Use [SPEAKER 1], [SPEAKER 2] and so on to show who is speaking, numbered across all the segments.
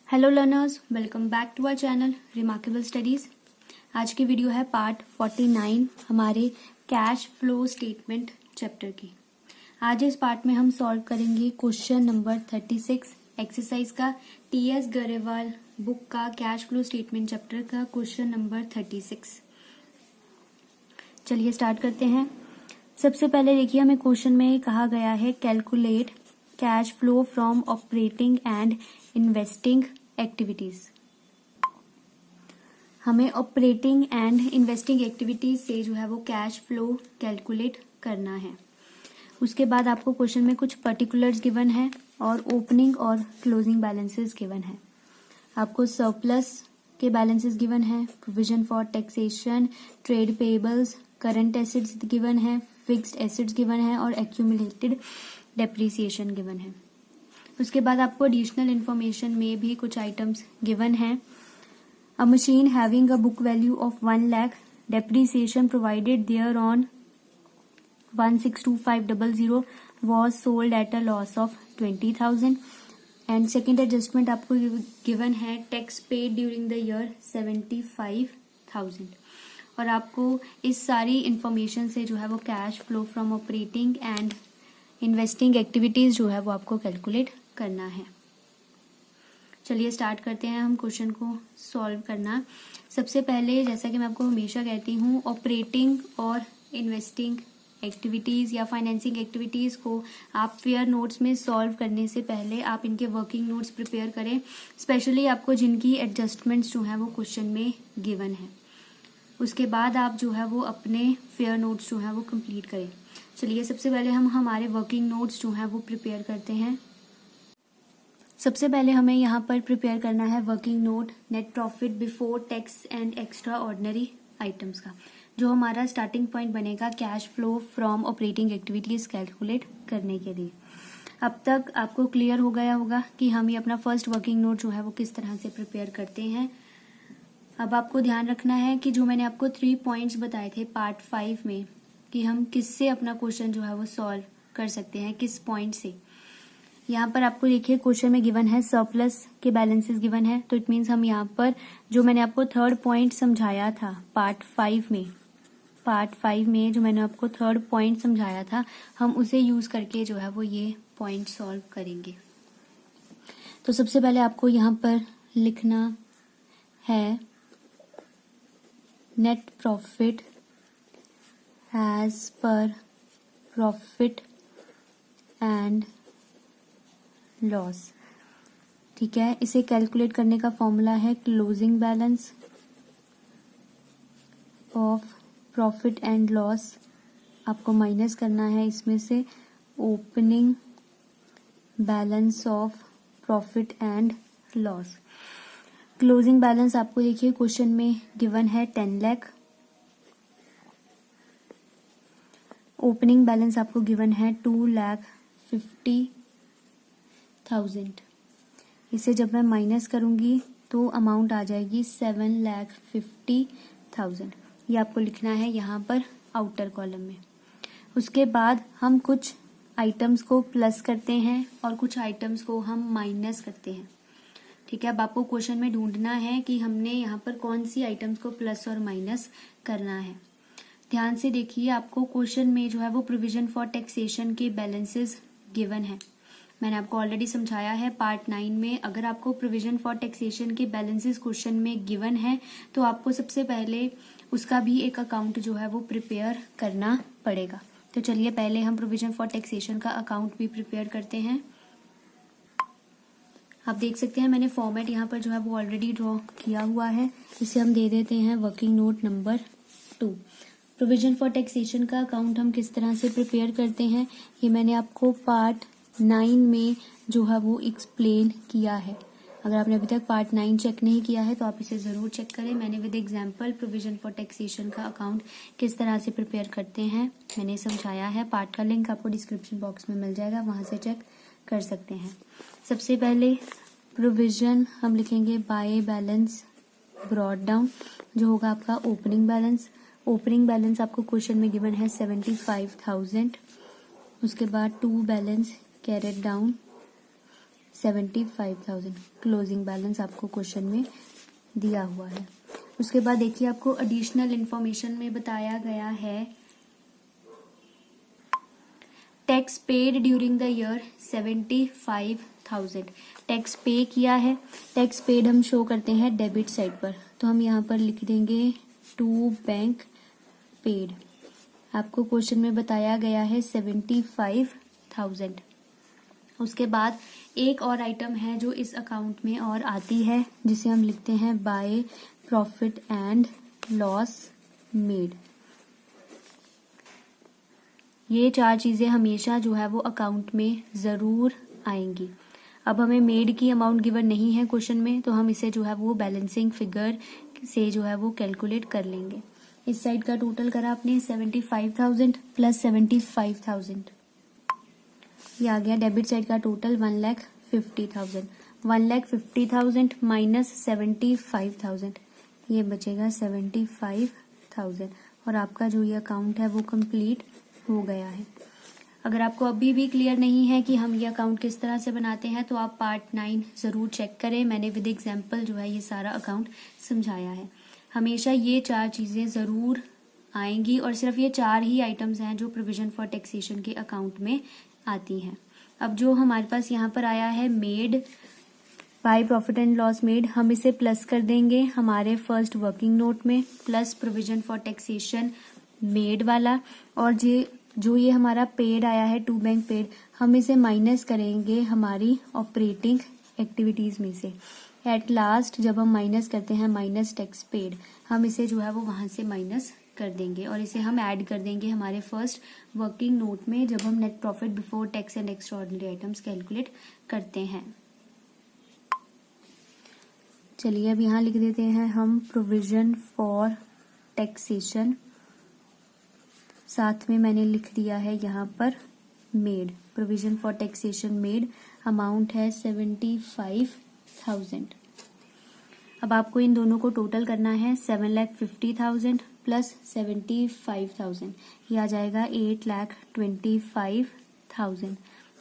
[SPEAKER 1] Hello learners, welcome back to our channel remarkable studies. आज की video है part 49 हमारे कैश फ्लो स्टेटमेंट चैप्टर की। आज इस पार्ट में हम सॉल्व करेंगे क्वेश्चन नंबर 36 एक्सरसाइज का टीएस गरेवाल बुक का कैश फ्लो स्टेटमेंट चैप्टर का क्वेश्चन नंबर 36। चलिए स्टार्ट करते हैं। सबसे पहले देखिए, हमें क्वेश्चन में कहा गया है calculate cash flow from operating and investing activities. हमें ऑपरेटिंग एंड इन्वेस्टिंग एक्टिविटीज से जो है वो कैश फ्लो कैलकुलेट करना है। उसके बाद आपको क्वेश्चन में कुछ पर्टिकुलर्स गिवन है और ओपनिंग और क्लोजिंग बैलेंसेस गिवन है। आपको सरप्लस के बैलेंसेस गिवन है, provision for taxation, trade payables, current assets given है, फिक्स्ड एसेट्स गिवन है और एक्यूमुलेटेड डेप्रिसिएशन गिवन है। उसके बाद आपको एडिशनल इंफॉर्मेशन में भी कुछ आइटम्स गिवन है। A machine having a book value of 1 lakh, depreciation provided there on 162500 was sold at a loss of 20,000 and second adjustment आपको गिवन है tax paid during the year 75,000। और आपको इस सारी इंफॉर्मेशन से जो है वो cash flow from operating and investing activities जो है वो आपको कैलकुलेट करना है। चलिए स्टार्ट करते हैं हम क्वेश्चन को सॉल्व करना। सबसे पहले, जैसा कि मैं आपको हमेशा कहती हूँ, ऑपरेटिंग और इन्वेस्टिंग एक्टिविटीज या फाइनेंसिंग एक्टिविटीज को आप फेयर नोट्स में सॉल्व करने से पहले आप इनके वर्किंग नोट्स प्रिपेयर करें, स्पेशली आपको जिनकी एडजस्टमेंट्स जो है वो क्वेश्चन में गिवन है। उसके बाद आप जो है वो अपने फेयर नोट्स जो है वो कंप्लीट करें। चलिए सबसे पहले हम हमारे वर्किंग नोट्स जो है वो प्रिपेयर करते हैं। सबसे पहले हमें यहाँ पर प्रिपेयर करना है working note net profit before tax and extra ordinary items का, जो हमारा स्टार्टिंग पॉइंट बनेगा cash flow from operating activities calculate करने के लिए। अब तक आपको क्लियर हो गया होगा कि हम ये अपना फर्स्ट वर्किंग नोट जो है वो किस तरह से प्रिपेयर करते हैं। अब आपको ध्यान रखना है कि जो मैंने आपको 3 पॉइंट्स बताए थे पार्ट 5 में कि हम किससे अपना क्वेश्चन जो है वो सॉल्व कर सकते हैं, किस पॉइंट से। यहाँ पर आपको देखिए क्वेश्चन में गिवन है सरप्लस के बैलेंसेस गिवन है, तो इट मीन्स हम यहाँ पर जो मैंने आपको थर्ड पॉइंट समझाया था पार्ट 5 में जो मैंने आपको थर्ड पॉइंट समझाया था, हम उसे यूज करके जो है वो ये पॉइंट सॉल्व करेंगे। तो सबसे पहले आपको यहाँ पर लिखना है net profit as per profit and loss. ठीक है, इसे कैलकुलेट करने का फॉर्मूला है closing balance of profit and loss. आपको माइनस करना है इसमें से opening balance of profit and loss. Closing balance आपको देखिए क्वेश्चन में गिवन है 10 लाख। ओपनिंग बैलेंस आपको गिवन है 2,50,000। इसे जब मैं माइनस करूंगी तो अमाउंट आ जाएगी 7,50,000। ये आपको लिखना है यहाँ पर आउटर कॉलम में। उसके बाद हम कुछ आइटम्स को प्लस करते हैं और कुछ आइटम्स को हम माइनस करते हैं। ठीक है, अब आपको क्वेश्चन में ढूंढना है कि हमने यहाँ पर कौन सी आइटम्स को प्लस और माइनस करना है। ध्यान से देखिए, आपको क्वेश्चन में जो है वो प्रोविजन फॉर टैक्सेशन के बैलेंसेस गिवन है। मैंने आपको ऑलरेडी समझाया है पार्ट 9 में, अगर आपको प्रोविजन फॉर टैक्सेशन के बैलेंसेस क्वेश्चन में गिवन है तो आपको सबसे पहले उसका भी एक अकाउंट जो है वो प्रिपेयर करना पड़ेगा। तो चलिए पहले हम प्रोविजन फॉर टैक्सेशन का अकाउंट भी प्रिपेयर करते हैं। आप देख सकते हैं मैंने फॉर्मेट यहाँ पर जो है वो ऑलरेडी ड्रॉ किया हुआ है। इसे हम दे देते हैं working note number 2। Provision for taxation का अकाउंट हम किस तरह से प्रिपेयर करते हैं ये मैंने आपको पार्ट 9 में जो है वो एक्सप्लेन किया है। अगर आपने अभी तक पार्ट 9 चेक नहीं किया है तो आप इसे जरूर चेक करें। मैंने with example provision for taxation का अकाउंट किस तरह से प्रिपेयर करते हैं मैंने समझाया है। पार्ट का लिंक आपको डिस्क्रिप्शन बॉक्स में मिल जाएगा, वहां से चेक कर सकते हैं। सबसे पहले प्रोविजन हम लिखेंगे बाय बैलेंस ब्रॉट डाउन, जो होगा आपका ओपनिंग बैलेंस। ओपनिंग बैलेंस आपको क्वेश्चन में गिवन है 75,000। उसके बाद to balance carried down 75,000 closing balance आपको क्वेश्चन में दिया हुआ है। उसके बाद देखिए आपको एडिशनल इंफॉर्मेशन में बताया गया है tax paid during the year 75,000 tax पे किया है। टैक्स पेड हम शो करते हैं डेबिट साइड पर, तो हम यहाँ पर लिख देंगे टू बैंक पेड। आपको क्वेश्चन में बताया गया है 75,000। उसके बाद एक और आइटम है जो इस अकाउंट में और आती है, जिसे हम लिखते हैं bye profit and loss made. ये चार चीजें हमेशा जो है वो अकाउंट में जरूर आएंगी। अब हमें मेड की अमाउंट गिवन नहीं है क्वेश्चन में, तो हम इसे जो है वो बैलेंसिंग फिगर से जो है वो कैलकुलेट कर लेंगे। इस साइड का टोटल करा आपने 75,000 प्लस 75,000, ये आ गया। डेबिट साइड का टोटल 1,50,000, 1,50,000 माइनस 75,000, ये बचेगा 75,000 और आपका जो ये अकाउंट है वो कंप्लीट हो गया है। अगर आपको अभी भी क्लियर नहीं है कि हम ये अकाउंट किस तरह से बनाते हैं, तो आप पार्ट 9 जरूर चेक करें। मैंने विद एग्जाम्पल जो है ये सारा अकाउंट समझाया है। हमेशा ये चार चीजें जरूर आएंगी और सिर्फ ये चार ही आइटम्स हैं जो प्रोविजन फॉर टैक्सेशन के अकाउंट में आती हैं। अब जो हमारे पास यहाँ पर आया है made by profit and loss made, हम इसे प्लस कर देंगे हमारे फर्स्ट वर्किंग नोट में, plus provision for taxation made वाला, और जो ये हमारा पेड आया है टू बैंक पेड, हम इसे माइनस करेंगे हमारी ऑपरेटिंग एक्टिविटीज में से। एट लास्ट जब हम माइनस करते हैं माइनस टैक्स पेड, हम इसे जो है वो वहां से माइनस कर देंगे और इसे हम ऐड कर देंगे हमारे फर्स्ट वर्किंग नोट में, जब हम net profit before tax and extraordinary items calculate करते हैं। चलिए अब यहाँ लिख देते हैं हम प्रोविजन फॉर टैक्सेशन, साथ में मैंने लिख दिया है यहाँ पर made, provision for taxation made, amount है 75,000। अब आपको इन दोनों को टोटल करना है, 7,50,000 प्लस 75,000, ये आ जाएगा 8,25,000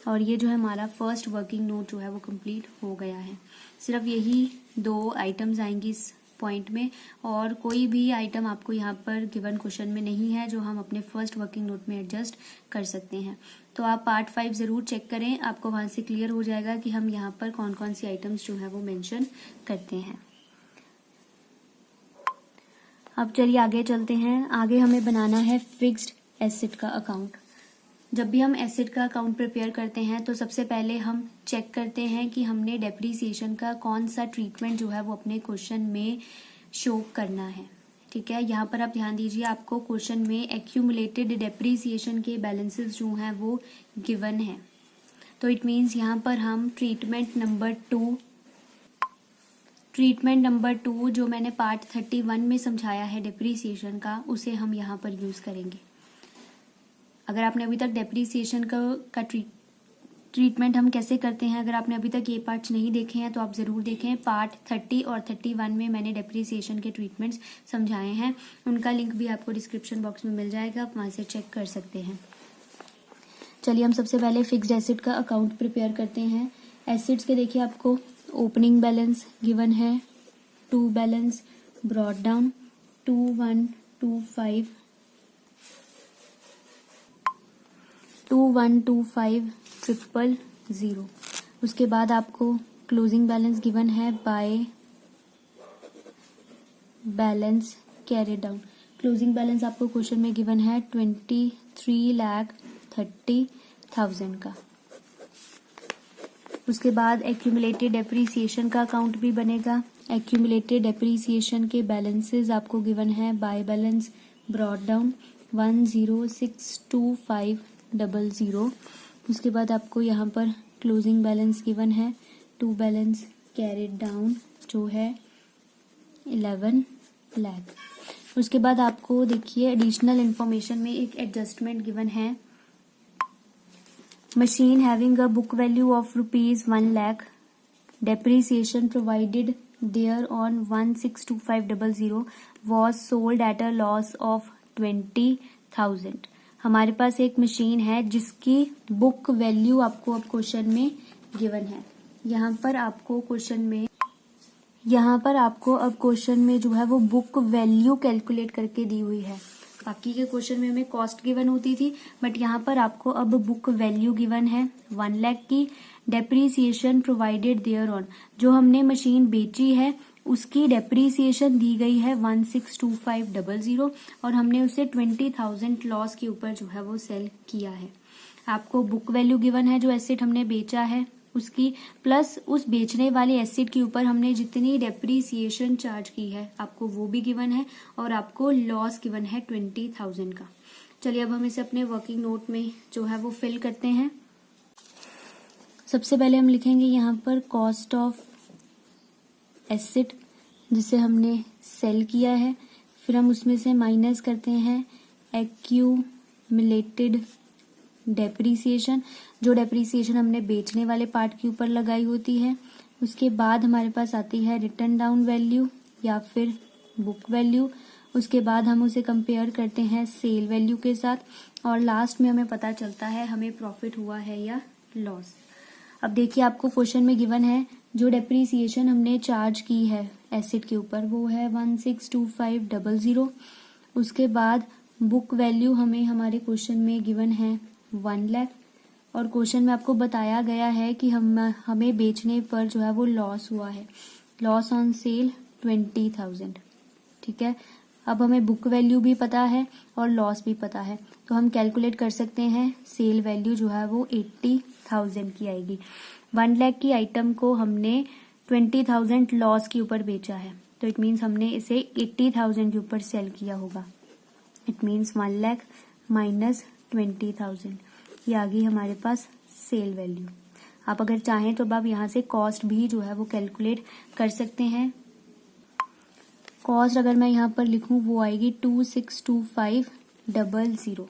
[SPEAKER 1] और ये जो है हमारा फर्स्ट वर्किंग नोट जो है वो कंप्लीट हो गया है। सिर्फ यही दो आइटम्स आएंगी इस पॉइंट में और कोई भी आइटम आपको यहाँ पर गिवन क्वेश्चन में नहीं है जो हम अपने फर्स्ट वर्किंग नोट में एडजस्ट कर सकते हैं। तो आप पार्ट 5 जरूर चेक करें, आपको वहां से क्लियर हो जाएगा कि हम यहाँ पर कौन कौन सी आइटम्स जो है वो मेंशन करते हैं। अब चलिए आगे चलते हैं। आगे हमें बनाना है फिक्स्ड एसेट का अकाउंट। जब भी हम एसेट का अकाउंट प्रिपेयर करते हैं तो सबसे पहले हम चेक करते हैं कि हमने डेप्रीसिएशन का कौन सा ट्रीटमेंट जो है वो अपने क्वेश्चन में शो करना है। ठीक है, यहाँ पर आप ध्यान दीजिए, आपको क्वेश्चन में एक्यूमुलेटेड डेप्रीसिएशन के बैलेंसेस जो हैं वो गिवन है, तो इट मीन्स यहाँ पर हम ट्रीटमेंट नंबर टू जो मैंने पार्ट 31 में समझाया है डेप्रीसिएशन का, उसे हम यहाँ पर यूज करेंगे। अगर आपने अभी तक डेप्रीसिएशन का ट्रीटमेंट हम कैसे करते हैं, अगर आपने अभी तक ये पार्ट्स नहीं देखे हैं तो आप जरूर देखें। पार्ट 30 और 31 में मैंने डेप्रीसिएशन के ट्रीटमेंट्स समझाए हैं, उनका लिंक भी आपको डिस्क्रिप्शन बॉक्स में मिल जाएगा, आप वहां से चेक कर सकते हैं। चलिए हम सबसे पहले फिक्स्ड एसेट का अकाउंट प्रिपेयर करते हैं। एसेट्स के देखिए आपको ओपनिंग बैलेंस गिवन है, टू बैलेंस ब्रॉट डाउन 2125,000। उसके बाद आपको क्लोजिंग बैलेंस गिवन है by balance carry down. Closing balance आपको क्वेश्चन में गिवन है 23,30,000 का। उसके बाद एक्यूमुलेटेड डेप्रीसिएशन का अकाउंट भी बनेगा। एक्यूमुलेटेड डेप्रीसिएशन के बैलेंसेस आपको गिवन है बाय बैलेंस ब्रॉट डाउन 1062500। उसके बाद आपको यहाँ पर क्लोजिंग बैलेंस गिवन है, टू बैलेंस कैरिड डाउन जो है 11 लाख। उसके बाद आपको देखिए एडिशनल इंफॉर्मेशन में एक एडजस्टमेंट गिवन है, machine having a book value of ₹1 lakh, depreciation provided there on 1,625,000 was sold at a loss of 20,000। हमारे पास एक मशीन है जिसकी बुक वैल्यू आपको अब क्वेश्चन में गिवन है, यहाँ पर आपको अब क्वेश्चन में जो है वो बुक वैल्यू कैलकुलेट करके दी हुई है। बाकी के क्वेश्चन में हमें कॉस्ट गिवन होती थी, बट यहाँ पर आपको अब बुक वैल्यू गिवन है 1 लाख की। डेप्रीसिएशन प्रोवाइडेड देयर ऑन, जो हमने मशीन बेची है उसकी डेप्रीसिएशन दी गई है 162500 और हमने उसे 20,000 लॉस के ऊपर जो है वो सेल किया है। आपको बुक वैल्यू गिवन है जो एसेट हमने बेचा है उसकी, प्लस उस बेचने वाले एसेट के ऊपर हमने जितनी डेप्रीसिएशन चार्ज की है आपको वो भी गिवन है, और आपको लॉस गिवन है 20,000 का। चलिए अब हम इसे अपने वर्किंग नोट में जो है वो फिल करते हैं। सबसे पहले हम लिखेंगे यहाँ पर कॉस्ट ऑफ एसेट जिसे हमने सेल किया है, फिर हम उसमें से माइनस करते हैं एक्यूमुलेटेड डेप्रीसिएशन, जो डेप्रीसिएशन हमने बेचने वाले पार्ट के ऊपर लगाई होती है। उसके बाद हमारे पास आती है रिटर्न डाउन वैल्यू या फिर बुक वैल्यू। उसके बाद हम उसे कंपेयर करते हैं सेल वैल्यू के साथ, और लास्ट में हमें पता चलता है हमें प्रॉफिट हुआ है या लॉस। अब देखिए आपको क्वेश्चन में गिवन है जो डेप्रीसिएशन हमने चार्ज की है एसेट के ऊपर वो है 162500। उसके बाद बुक वैल्यू हमें हमारे क्वेश्चन में गिवन है 1 लाख, और क्वेश्चन में आपको बताया गया है कि हमें बेचने पर जो है वो लॉस हुआ है, लॉस ऑन सेल 20,000। ठीक है, अब हमें बुक वैल्यू भी पता है और लॉस भी पता है, तो हम कैलकुलेट कर सकते हैं सेल वैल्यू जो है वो 80,000 की आएगी। 1 लाख की आइटम को हमने 20,000 लॉस के ऊपर बेचा है, तो इट मीन्स हमने इसे 80,000 के ऊपर सेल किया होगा। इट मीन्स 1 लाख माइनस 20,000, ये आ गई हमारे पास सेल वैल्यू। आप अगर चाहें तो अब आप यहाँ से कॉस्ट भी जो है वो कैलकुलेट कर सकते हैं। कॉस्ट अगर मैं यहाँ पर लिखूं वो आएगी 262500।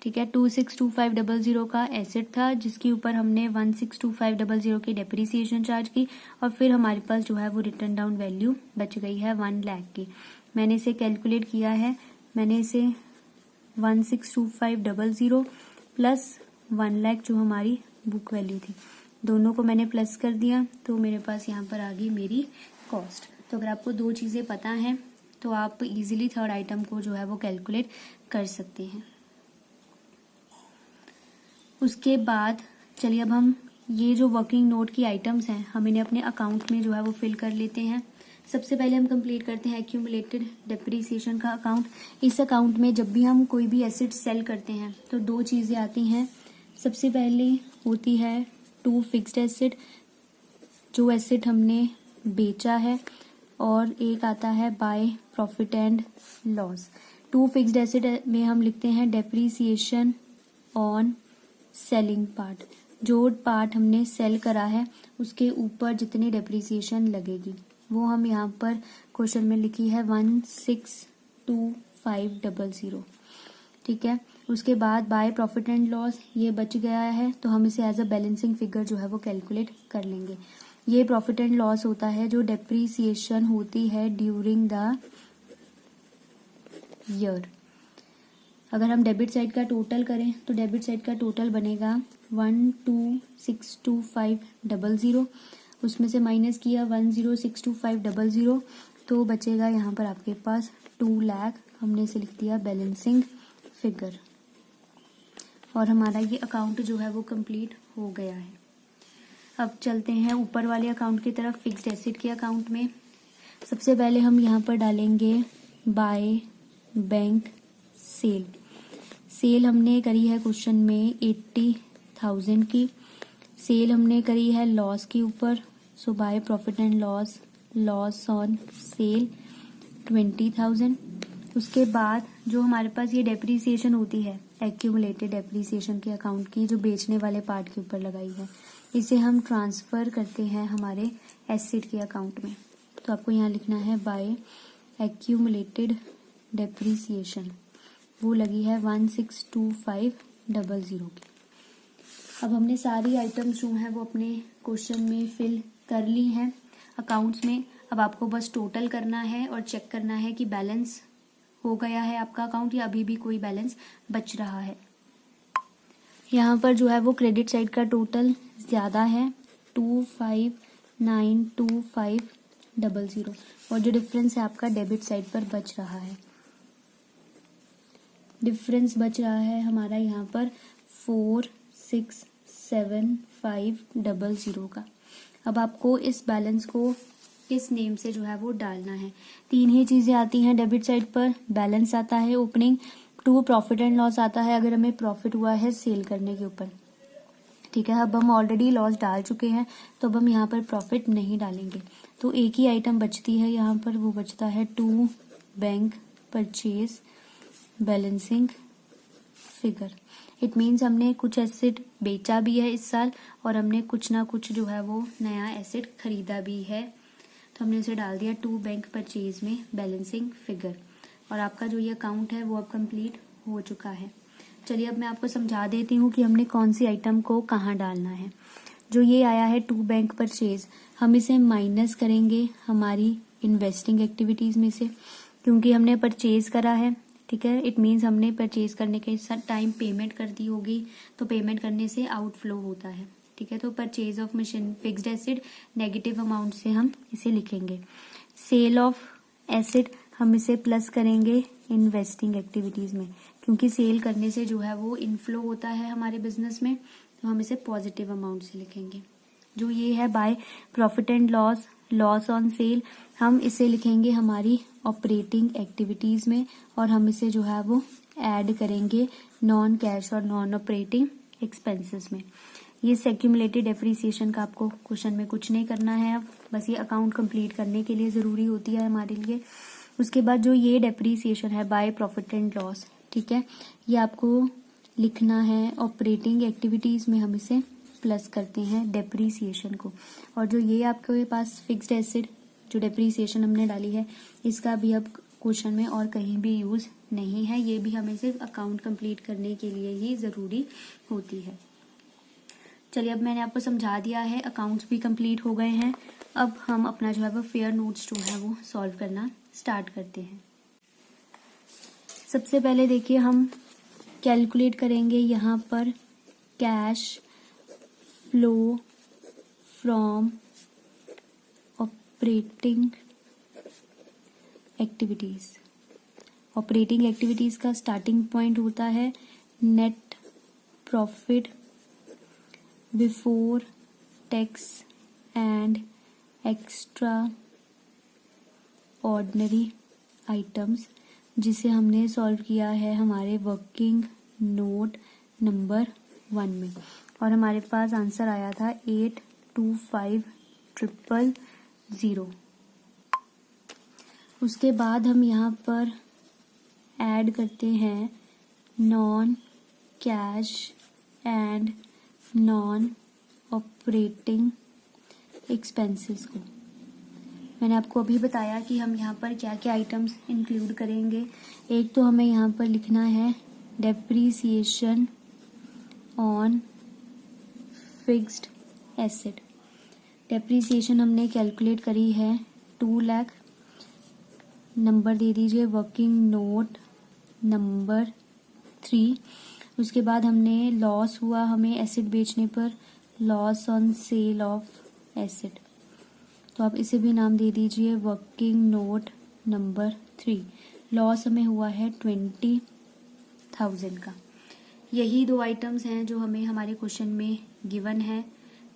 [SPEAKER 1] ठीक है, 262500 का एसेट था जिसके ऊपर हमने 162500 की डेप्रीसिएशन चार्ज की, और फिर हमारे पास जो है वो रिटर्न डाउन वैल्यू बच गई है 1 लाख की। मैंने इसे कैलकुलेट किया है, मैंने इसे 162500 प्लस 1 लाख जो हमारी बुक वैल्यू थी दोनों को मैंने प्लस कर दिया, तो मेरे पास यहाँ पर आ गई मेरी कॉस्ट। तो अगर आपको दो चीज़ें पता हैं तो आप इजीली थर्ड आइटम को जो है वो कैलकुलेट कर सकते हैं। उसके बाद चलिए अब हम ये जो वर्किंग नोट की आइटम्स हैं हम इन्हें अपने अकाउंट में जो है वो फिल कर लेते हैं। सबसे पहले हम कंप्लीट करते हैं एक्यूमुलेटेड डेप्रीसिएशन का अकाउंट। इस अकाउंट में जब भी हम कोई भी एसेट सेल करते हैं तो दो चीज़ें आती हैं। सबसे पहले होती है टू फिक्स्ड एसेट, जो एसेट हमने बेचा है, और एक आता है by profit and loss. To fixed asset में हम लिखते हैं डेप्रीसिएशन ऑन सेलिंग पार्ट, जो पार्ट हमने सेल करा है उसके ऊपर जितनी डेप्रीसिएशन लगेगी वो हम यहाँ पर क्वेश्चन में लिखी है 162500। ठीक है, उसके बाद बाय प्रॉफिट एंड लॉस ये बच गया है तो हम इसे एज अ बैलेंसिंग फिगर जो है वो कैलकुलेट कर लेंगे। ये प्रॉफिट एंड लॉस होता है जो डेप्रीसिएशन होती है ड्यूरिंग द ईयर। अगर हम डेबिट साइड का टोटल करें तो डेबिट साइड का टोटल बनेगा 1262500, उसमें से माइनस किया 1062500 तो बचेगा यहाँ पर आपके पास 2 लाख। हमने इसे लिख दिया बैलेंसिंग फिगर, और हमारा ये अकाउंट जो है वो कंप्लीट हो गया है। अब चलते हैं ऊपर वाले अकाउंट की तरफ, फिक्स्ड एसेट के अकाउंट में। सबसे पहले हम यहाँ पर डालेंगे बाय बैंक सेल। सेल हमने करी है क्वेश्चन में 80,000 की, सेल हमने करी है लॉस के ऊपर, so by profit and loss, loss on sale 20,000। उसके बाद जो हमारे पास ये डेप्रीसिएशन होती है एक्यूमुलेटेड डेप्रीसिएशन के अकाउंट की, जो बेचने वाले पार्ट के ऊपर लगाई है, इसे हम ट्रांसफर करते हैं हमारे एसेट के अकाउंट में। तो आपको यहाँ लिखना है बाय एक्यूमुलेटेड डेप्रीसिएशन, वो लगी है 162500 की। अब हमने सारी आइटम्स जो हैं वो अपने क्वेश्चन में फिल कर ली हैं अकाउंट्स में। अब आपको बस टोटल करना है और चेक करना है कि बैलेंस हो गया है आपका अकाउंट या अभी भी कोई बैलेंस बच रहा है। यहाँ पर जो है वो क्रेडिट साइड का टोटल ज़्यादा है 2592,500 और जो डिफरेंस है आपका डेबिट साइड पर बच रहा है, डिफरेंस बच रहा है हमारा यहाँ पर 467500 का। अब आपको इस बैलेंस को किस नेम से जो है वो डालना है। तीन ही चीजें आती हैं डेबिट साइड पर, बैलेंस आता है ओपनिंग, 2 प्रॉफिट एंड लॉस आता है अगर हमें प्रॉफिट हुआ है सेल करने के ऊपर, ठीक है। अब हम ऑलरेडी लॉस डाल चुके हैं तो अब हम यहाँ पर प्रॉफिट नहीं डालेंगे, तो एक ही आइटम बचती है यहाँ पर, वो बचता है 2 bank purchase balancing figure. It means हमने कुछ एसेट बेचा भी है इस साल और हमने कुछ ना कुछ जो है वो नया एसेट खरीदा भी है, तो हमने उसे डाल दिया 2 बैंक परचेज में बैलेंसिंग फिगर, और आपका जो ये अकाउंट है वो अब कंप्लीट हो चुका है। चलिए अब मैं आपको समझा देती हूँ कि हमने कौन सी आइटम को कहाँ डालना है। जो ये आया है 2 बैंक परचेज, हम इसे माइनस करेंगे हमारी इन्वेस्टिंग एक्टिविटीज में से, क्योंकि हमने परचेज करा है, ठीक है। इट मीन्स हमने परचेज करने के साथ टाइम पेमेंट कर दी होगी, तो पेमेंट करने से आउटफ्लो होता है, ठीक है। तो purchase of machine fixed asset negative amount से हम इसे लिखेंगे। सेल ऑफ एसेट हम इसे प्लस करेंगे इन्वेस्टिंग एक्टिविटीज में, क्योंकि सेल करने से जो है वो इनफ्लो होता है हमारे बिजनेस में, तो हम इसे पॉजिटिव अमाउंट से लिखेंगे। जो ये है by profit and loss, loss on cell, हम इसे लिखेंगे हमारी ऑपरेटिंग एक्टिविटीज में, और हम इसे जो है वो ऐड करेंगे नॉन कैश और नॉन ऑपरेटिंग एक्सपेंसेस में। ये एक्यूमुलेटेड डेप्रिसिएशन का आपको क्वेश्चन में कुछ नहीं करना है, अब बस ये अकाउंट कंप्लीट करने के लिए जरूरी होती है हमारे लिए। उसके बाद जो ये डेप्रिसिएशन है बाय प्रॉफिट एंड लॉस, ठीक है, ये आपको लिखना है ऑपरेटिंग एक्टिविटीज में, हम इसे प्लस करते हैं डेप्रिसिएशन को। और जो ये आपके पास फिक्स्ड एसेट जो डेप्रिसिएशन हमने डाली है, इसका भी अब क्वेश्चन में और कहीं भी यूज नहीं है, ये भी हमें सिर्फ अकाउंट कंप्लीट करने के लिए ही जरूरी होती है। चलिए अब मैंने आपको समझा दिया है, अकाउंट्स भी कंप्लीट हो गए हैं। अब हम अपना जो है वो फेयर नोट्स जो है वो सॉल्व करना स्टार्ट करते हैं। सबसे पहले देखिए हम कैलकुलेट करेंगे यहाँ पर cash flow from operating activities. Operating activities का स्टार्टिंग पॉइंट होता है net profit before tax and extra ordinary items, जिसे हमने सॉल्व किया है हमारे वर्किंग नोट नंबर 1 में, और हमारे पास आंसर आया था 825,000। उसके बाद हम यहाँ पर ऐड करते हैं non cash and non operating expenses को। मैंने आपको अभी बताया कि हम यहाँ पर क्या क्या आइटम्स इंक्लूड करेंगे। एक तो हमें यहाँ पर लिखना है depreciation on fixed asset. Depreciation हमने कैलकुलेट करी है 2 लाख, नंबर दे दीजिए वर्किंग नोट नंबर 3। उसके बाद हमने लॉस हुआ हमें एसेट बेचने पर, loss on cell of asset, तो आप इसे भी नाम दे दीजिए वर्किंग नोट नंबर 3। लॉस हमें हुआ है 20,000 का। यही 2 आइटम्स हैं जो हमें हमारे क्वेश्चन में गिवन है,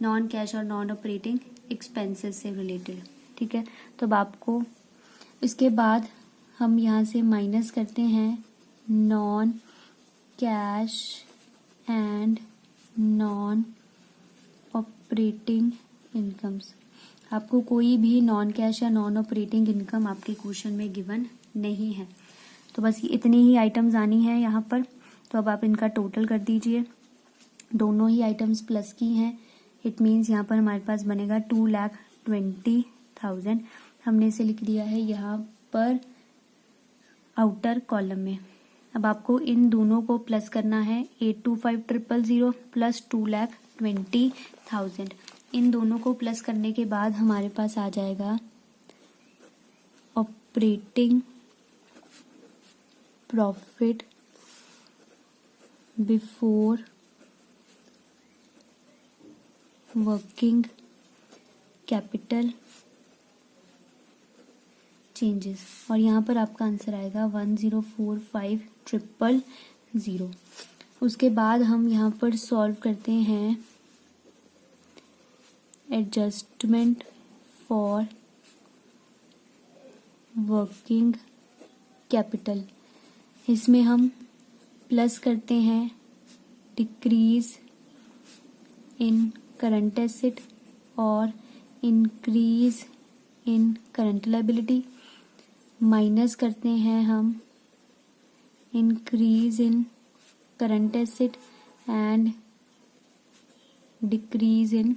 [SPEAKER 1] नॉन कैश और नॉन ऑपरेटिंग एक्सपेंसेस से रिलेटेड, ठीक है। तो अब आपको इसके बाद हम यहाँ से माइनस करते हैं non cash and non operating incomes. आपको कोई भी नॉन कैश या नॉन ऑपरेटिंग इनकम आपके क्वेश्चन में गिवन नहीं है, तो बस इतनी ही आइटम्स आनी है यहाँ पर। तो अब आप इनका टोटल कर दीजिए, दोनों ही आइटम्स प्लस की हैं, इट मीन्स यहाँ पर हमारे पास बनेगा 2,20,000। हमने इसे लिख दिया है यहाँ पर आउटर कॉलम में। अब आपको इन दोनों को प्लस करना है, 825,000 प्लस 2,20,000। इन दोनों को प्लस करने के बाद हमारे पास आ जाएगा operating profit before working capital changes, और यहाँ पर आपका आंसर आएगा 1045000। उसके बाद हम यहाँ पर सॉल्व करते हैं एडजस्टमेंट फॉर वर्किंग कैपिटल। इसमें हम प्लस करते हैं डिक्रीज इन करंट एसेट और increase in current liability, minus करते हैं हम increase in current asset and decrease in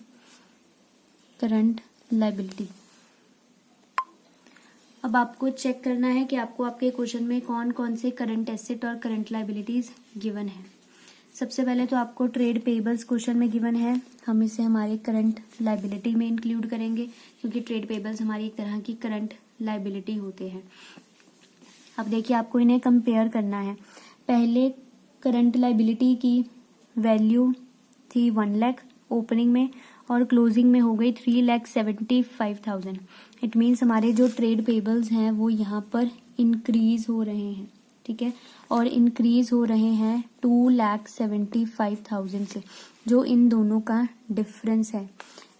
[SPEAKER 1] current liability. अब आपको चेक करना है कि आपको आपके क्वेश्चन में कौन कौन से करंट एसेट और करंट लायबिलिटीज गिवन है। सबसे पहले तो आपको ट्रेड पेबल्स क्वेश्चन में गिवन है, हम इसे हमारे करंट लायबिलिटी में इंक्लूड करेंगे क्योंकि ट्रेड पेबल्स हमारी एक तरह की करंट लायबिलिटी होते हैं। अब देखिए आपको इन्हें कंपेयर करना है। पहले करंट लायबिलिटी की वैल्यू थी 1 लाख ओपनिंग में और क्लोजिंग में हो गई 3,75,000। इट मीन्स हमारे जो ट्रेड पेबल्स हैं वो यहाँ पर इंक्रीज हो रहे हैं, ठीक है, और इंक्रीज हो रहे हैं 2,75,000 से। जो इन दोनों का डिफरेंस है,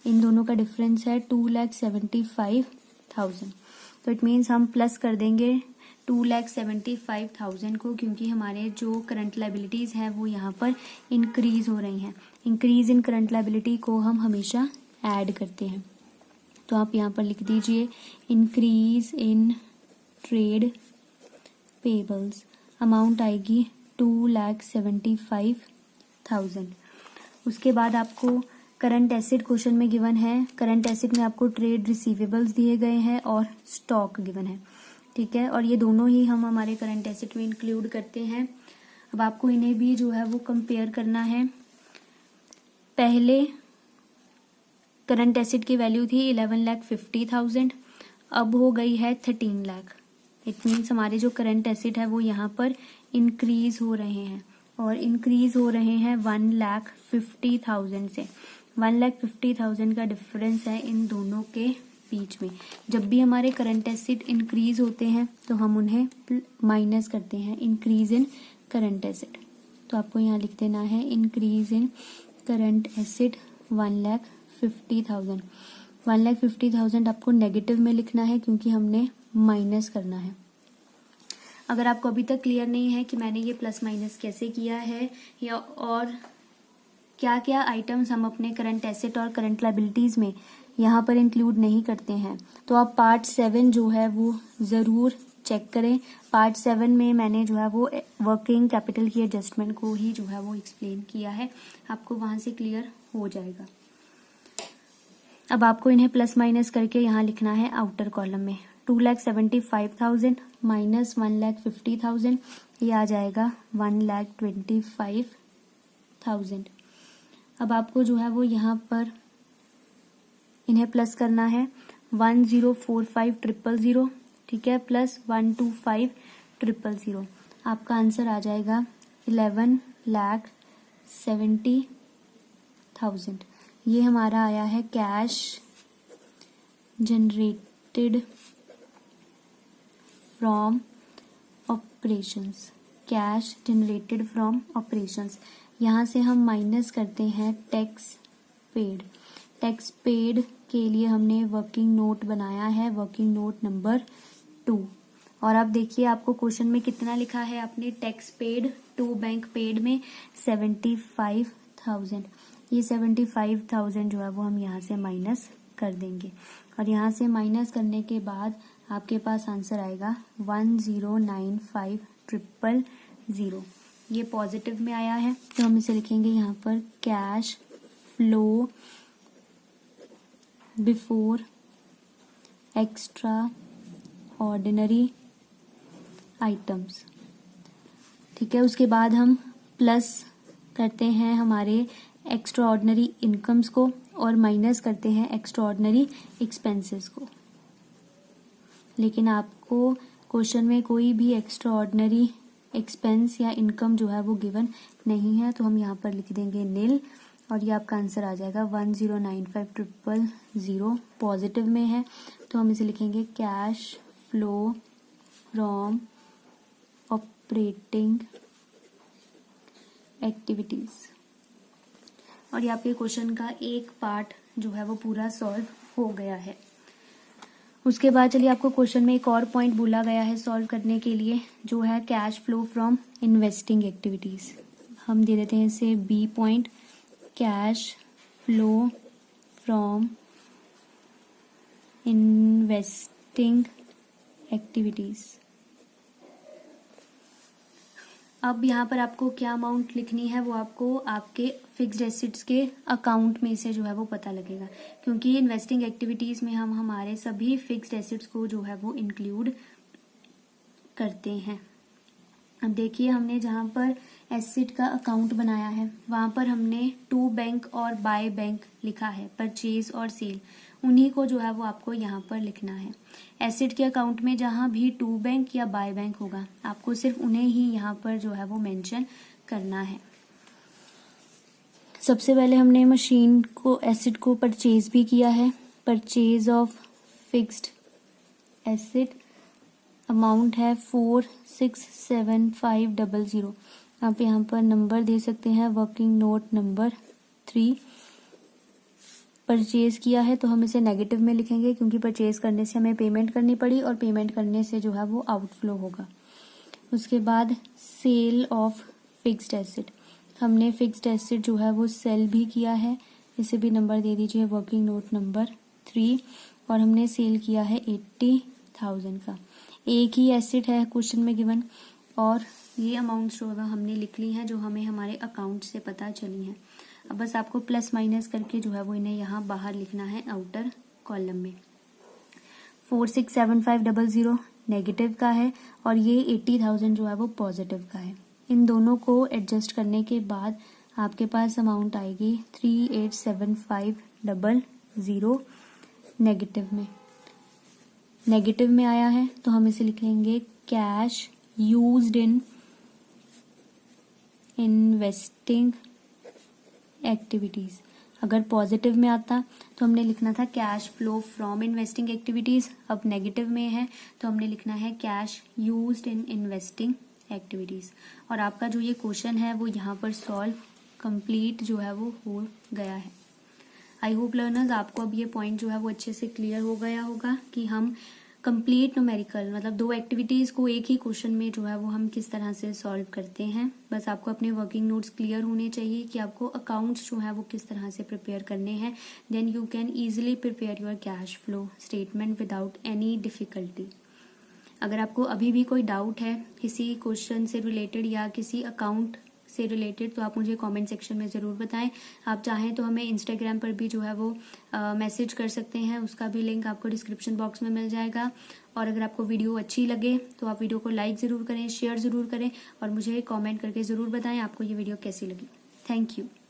[SPEAKER 1] इन दोनों का डिफरेंस है 2,75,000। तो इट मीन्स हम प्लस कर देंगे 2,75,000 को, क्योंकि हमारे जो करंट लायबिलिटीज हैं वो यहाँ पर इंक्रीज हो रही हैं। इंक्रीज इन करंट लायबिलिटी को हम हमेशा ऐड करते हैं, तो आप यहाँ पर लिख दीजिए increase in trade payables, amount आएगी 2,75,000। उसके बाद आपको करंट एसेट क्वेश्चन में गिवन है। करंट एसेट में आपको ट्रेड रिसीवेबल्स दिए गए हैं और स्टॉक गिवन है, ठीक है, और ये दोनों ही हम हमारे करंट एसेट में इंक्लूड करते हैं। अब आपको इन्हें भी जो है वो कंपेयर करना है। पहले करंट एसेट की वैल्यू थी 11,50,000, अब हो गई है 13 लाख। इट मीन्स हमारे जो करंट एसेट है वो यहाँ पर इंक्रीज हो रहे हैं और इंक्रीज हो रहे हैं 1,50,000 से। 1,50,000 का डिफरेंस है इन दोनों के बीच में। जब भी हमारे करंट एसेट इंक्रीज होते हैं तो हम उन्हें माइनस करते हैं इंक्रीज इन करंट एसेट। तो आपको यहाँ लिख देना है इंक्रीज इन करंट एसेट 1,50,000। 1,50,000 आपको नेगेटिव में लिखना है क्योंकि हमने माइनस करना है। अगर आपको अभी तक क्लियर नहीं है कि मैंने ये प्लस माइनस कैसे किया है या और क्या क्या आइटम्स हम अपने करंट एसेट और करंट लायबिलिटीज में यहाँ पर इंक्लूड नहीं करते हैं, तो आप पार्ट 7 जो है वो ज़रूर चेक करें। पार्ट 7 में मैंने जो है वो वर्किंग कैपिटल की एडजस्टमेंट को ही जो है वो एक्सप्लेन किया है, आपको वहाँ से क्लियर हो जाएगा। अब आपको इन्हें प्लस माइनस करके यहाँ लिखना है आउटर कॉलम में 2,75,000 माइनस 1,50,000, ये आ जाएगा 1,25,000। अब आपको जो है वो यहाँ पर इन्हें प्लस करना है 1,04,5,000, ठीक है, प्लस 1,25,000। आपका आंसर आ जाएगा 11,70,000। ये हमारा आया है cash generated from operations. Cash generated from operations, यहाँ से हम माइनस करते हैं टैक्स पेड। टैक्स पेड के लिए हमने वर्किंग नोट बनाया है, वर्किंग नोट नंबर 2। और अब देखिए आपको क्वेश्चन में कितना लिखा है आपने tax paid to bank paid में 75,000। ये 75,000 जो है वो हम यहाँ से माइनस कर देंगे और यहाँ से माइनस करने के बाद आपके पास आंसर आएगा 1,09,5,000। ये पॉजिटिव में आया है तो हम इसे लिखेंगे यहाँ पर cash flow before extra ordinary items, ठीक है। उसके बाद हम प्लस करते हैं हमारे एक्स्ट्रा ऑर्डिनरी इनकम्स को और माइनस करते हैं एक्स्ट्रा ऑर्डिनरी एक्सपेंसेस को। लेकिन आपको क्वेश्चन में कोई भी एक्स्ट्रा ऑर्डिनरी एक्सपेंस या इनकम जो है वो गिवन नहीं है, तो हम यहाँ पर लिख देंगे नील और ये आपका आंसर आ जाएगा 1095000। पॉजिटिव में है तो हम इसे लिखेंगे cash flow from operating activities. और ये आपके क्वेश्चन का एक पार्ट जो है वो पूरा सॉल्व हो गया है। उसके बाद चलिए आपको क्वेश्चन में एक और पॉइंट बोला गया है सॉल्व करने के लिए, जो है cash flow from investing activities. हम दे देते हैं इसे B point, cash flow from investing activities. अब यहाँ पर आपको क्या अमाउंट लिखनी है वो आपको आपके फिक्स्ड एसेट्स के अकाउंट में से जो है वो पता लगेगा, क्योंकि इन्वेस्टिंग एक्टिविटीज में हम हमारे सभी फिक्स्ड एसेट्स को जो है वो इंक्लूड करते हैं। अब देखिए हमने जहाँ पर एसेट का अकाउंट बनाया है वहाँ पर हमने टू बैंक और बाय बैंक लिखा है, परचेज और सेल, उन्हीं को जो है वो आपको यहाँ पर लिखना है। एसेट के अकाउंट में जहाँ भी टू बैंक या बाय बैंक होगा आपको सिर्फ उन्हें ही यहाँ पर जो है वो मेंशन करना है। सबसे पहले हमने मशीन को एसेट को परचेज भी किया है, purchase of fixed asset, amount है 467500। आप यहाँ पर नंबर दे सकते हैं, वर्किंग नोट नंबर 3। परचेज किया है तो हम इसे नेगेटिव में लिखेंगे, क्योंकि परचेज करने से हमें पेमेंट करनी पड़ी और पेमेंट करने से जो है वो आउटफ्लो होगा। उसके बाद सेल ऑफ फिक्स्ड एसेट, हमने फिक्स्ड एसेट जो है वो सेल भी किया है, इसे भी नंबर दे दीजिए, वर्किंग नोट नंबर 3। और हमने सेल किया है 80,000 का। एक ही एसेट है क्वेश्चन में गिवन, और ये अमाउंट्स जो है हमने लिख ली हैं जो हमें हमारे अकाउंट से पता चली हैं। अब बस आपको प्लस माइनस करके जो है वो इन्हें यहाँ बाहर लिखना है आउटर कॉलम में। 467500 नेगेटिव का है और ये 80,000 जो है वो पॉजिटिव का है। इन दोनों को एडजस्ट करने के बाद आपके पास अमाउंट आएगी 387500 नेगेटिव में आया है तो हम इसे लिखेंगे cash used in investing activities. अगर पॉजिटिव में आता तो हमने लिखना था cash flow from investing activities, अब नेगेटिव में है तो हमने लिखना है cash used in investing activities. और आपका जो ये क्वेश्चन है वो यहाँ पर सॉल्व कंप्लीट जो है वो हो गया है। आई होप लर्नर्स आपको अब ये पॉइंट जो है वो अच्छे से क्लियर हो गया होगा कि हम कंप्लीट न्यूमेरिकल मतलब दो एक्टिविटीज को एक ही क्वेश्चन में जो है वो हम किस तरह से सॉल्व करते हैं। बस आपको अपने वर्किंग नोट्स क्लियर होने चाहिए कि आपको अकाउंट्स जो है वो किस तरह से प्रिपेयर करने हैं। Then you can easily prepare your cash flow statement without any difficulty. अगर आपको अभी भी कोई डाउट है किसी क्वेश्चन से रिलेटेड या किसी अकाउंट से रिलेटेड तो आप मुझे कमेंट सेक्शन में ज़रूर बताएं। आप चाहें तो हमें इंस्टाग्राम पर भी जो है वो मैसेज कर सकते हैं, उसका भी लिंक आपको डिस्क्रिप्शन बॉक्स में मिल जाएगा। और अगर आपको वीडियो अच्छी लगे तो आप वीडियो को लाइक ज़रूर करें, शेयर ज़रूर करें और मुझे कमेंट करके ज़रूर बताएं आपको ये वीडियो कैसी लगी। Thank you.